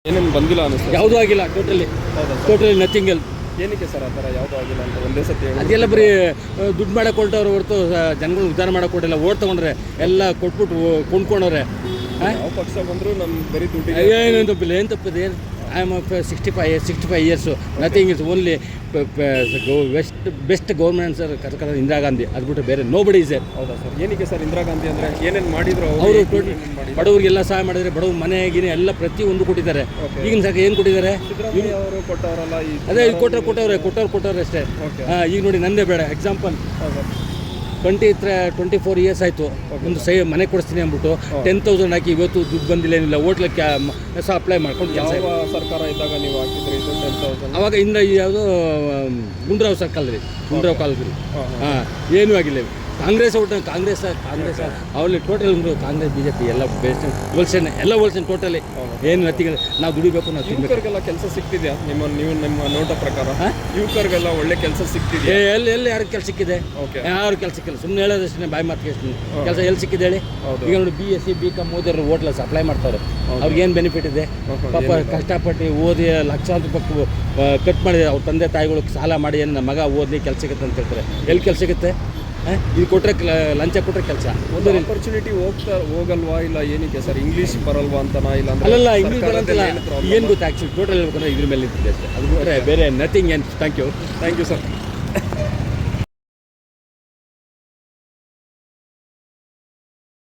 ಏನೇನು ಬಂದಿಲ್ಲ ಅನಿಸ್ತದೆ? ಯಾವುದೂ ಆಗಿಲ್ಲ, ಟೋಟಲಿ ನಥಿಂಗ್ ಎಲ್. ಏನಕ್ಕೆ ಸರ್ ಆ ಥರ ಯಾವುದೂ ಆಗಿಲ್ಲ ಅಂತ ಒಂದೇ ಸತಿ ಹೇಳಿ? ಅದೆಲ್ಲ ಬರೀ ದುಡ್ಡು ಮಾಡಕ್ಕೆ ಕೊಟ್ಟವ್ರು ಹೊರತು ಜನಗಳು ಉದ್ಧಾರ ಮಾಡಕ್ಕೆ ಕೊಟ್ಟಿಲ್ಲ. ಓಟ್ ತೊಗೊಂಡ್ರೆ ಎಲ್ಲ ಕೊಟ್ಬಿಟ್ಟು ಕೊಂಡ್ಕೊಂಡವ್ರೆ. ಯಾವ ಪಕ್ಷ ಬಂದರೂ ನಮ್ಮ ಬರೀ ದುಡ್ಡು ಏನು ತಪ್ಪಿಲ್ಲ, ಏನು ತಪ್ಪಿದೆ? ಏನು I am 65 years. Nothing is only best government sir Karnataka Indira Gandhi. ಅದು ಬಿಟ್ಟು ಬೇರೆ ನೋ ಬಡಿ ಇಸ್. ಹೌದಾ ಸರ್? ಏನಕ್ಕೆ ಸರ್ ಇಂದಿರಾ ಗಾಂಧಿ ಅಂದರೆ ಏನೇನು ಮಾಡಿದ್ರು ಅವರು? ಬಡವರಿಗೆಲ್ಲ ಸಹಾಯ ಮಾಡಿದರೆ, ಬಡವ್ರ ಮನೆಗಿನೇ ಎಲ್ಲ ಪ್ರತಿಯೊಂದು ಕೊಟ್ಟಿದ್ದಾರೆ. ಈಗಿನ ಸಾಕು ಏನು ಕೊಟ್ಟಿದ್ದಾರೆ? ಅವರು ಕೊಟ್ಟವರಲ್ಲ, ಅದೇ ಕೊಟ್ಟವ್ರೆ ಅಷ್ಟೇ. ಈಗ ನೋಡಿ, ನಂದೇ ಬೇಡ ಎಕ್ಸಾಂಪಲ್. 24 ಇಯರ್ಸ್ ಆಯಿತು, ಒಂದು ಮನೆ ಕೊಡಿಸ್ತೀನಿ ಅಂದ್ಬಿಟ್ಟು 10,000 ಹಾಕಿ ಇವತ್ತು ದುಡ್ಡು ಬಂದಿಲ್ಲ, ಏನಿಲ್ಲ. ಹೋಟ್ಲಕ್ಕೆ ಅಪ್ಲೈ ಮಾಡ್ಕೊಂಡು ಕೆಲಸ. ಯಾವ ಸರ್ಕಾರ ಇದ್ದಾಗ ನೀವು ಹಾಕಿದ್ರಿ ಇದು 10,000? ಅವಾಗ ಇಂದ ಯಾವುದು ಗುಂಡ್ರಾವ್ ಸರ್ಕಲ್ ರೀ, ಗುಂಡ್ರಾವ್ ಕಾಲದಲ್ಲಿ. ಏನೂ ಆಗಿಲ್ಲ. ಕಾಂಗ್ರೆಸ್ ಅವರಲ್ಲಿ ಟೋಟಲ್ ಕಾಂಗ್ರೆಸ್ BJP ಎಲ್ಲ ಹೋಲ್ಸೇನೆ ಟೋಟಲಿ. ಏನು ನಥಿಂಗ್. ನಾವು ದುಡಿಬೇಕು, ನಾವು ತಿನ್ಬೇಕು. ಯುವಕರಿಗೆಲ್ಲ ಕೆಲಸ ಸಿಗ್ತಿದೆಯಾ ನಿಮ್ಮ ನೋಟ ಪ್ರಕಾರ? ಯುವಕರಿಗೆಲ್ಲ ಒಳ್ಳೆ ಕೆಲಸ ಸಿಗ್ತಿದೆಯಾ? ಎಲ್ಲಿ ಯಾರಿಗೆ ಕೆಲಸ ಸಿಕ್ಕಿದೆ? ಯಾರು ಕೆಲಸ ಸಿಕ್ಕಿಲ್ಲ. ಸುಮ್ಮನೆ ಹೇಳೋದಷ್ಟೇ, ಬಾಯಿ ಮಾತು ಕೆಲಸ ಎಲ್ಲಿ ಸಿಕ್ಕಿದೆ ಹೇಳಿ? ಈಗ ನೋಡಿ, BSc BCom ಓದಿರೋ ಹೋಟ್ಲಲ್ಲಿ ಅಪ್ಲೈ ಮಾಡ್ತಾರೆ. ಅವ್ರಿಗೇನು ಬೆನಿಫಿಟ್ ಇದೆ? ಪಾಪ ಕಷ್ಟಪಟ್ಟು ಓದಿ ಲಕ್ಷಾಂತರ ರೂಪಾಯಿ ಕಟ್ ಮಾಡಿದೆ. ಅವ್ರ ತಂದೆ ತಾಯಿಗಳು ಸಾಲ ಮಾಡಿ ಏನು ನಮ್ಮ ಮಗ ಓದಲಿ ಕೆಲಸ ಸಿಗುತ್ತೆ ಅಂತ ಹೇಳ್ತಾರೆ. ಎಲ್ಲಿ ಕೆಲಸ ಸಿಗುತ್ತೆ? ಇದು ಕೊಟ್ಟರೆ ಲಂಚ ಕೊಟ್ಟರೆ ಕೆಲಸ. ಒಂದು ಆಪರ್ಚುನಿಟಿ ಹೋಗಲ್ವಾ? ಇಲ್ಲ ಏನಕ್ಕೆ ಸರ್? ಇಂಗ್ಲೀಷ್ ಬರಲ್ವಾ ಅಂತನಾ? ಇಲ್ಲ ಅಲ್ಲ, ಇಂಗ್ಲೀಷ್ ಬರೋಂತಿಲ್ಲ. ಏನು ಗೊತ್ತಾ, ಆ್ಯಕ್ಚುಲಿ ಟೋಟಲ್ ಹೇಳ್ಬೇಕಂದ್ರೆ ಇದ್ರ ಮೇಲೆ ನಿಂತಿದೆ ಅಷ್ಟೇ. ಅದು ಬೇರೆ ನಥಿಂಗ್. ಏನು. Thank you sir.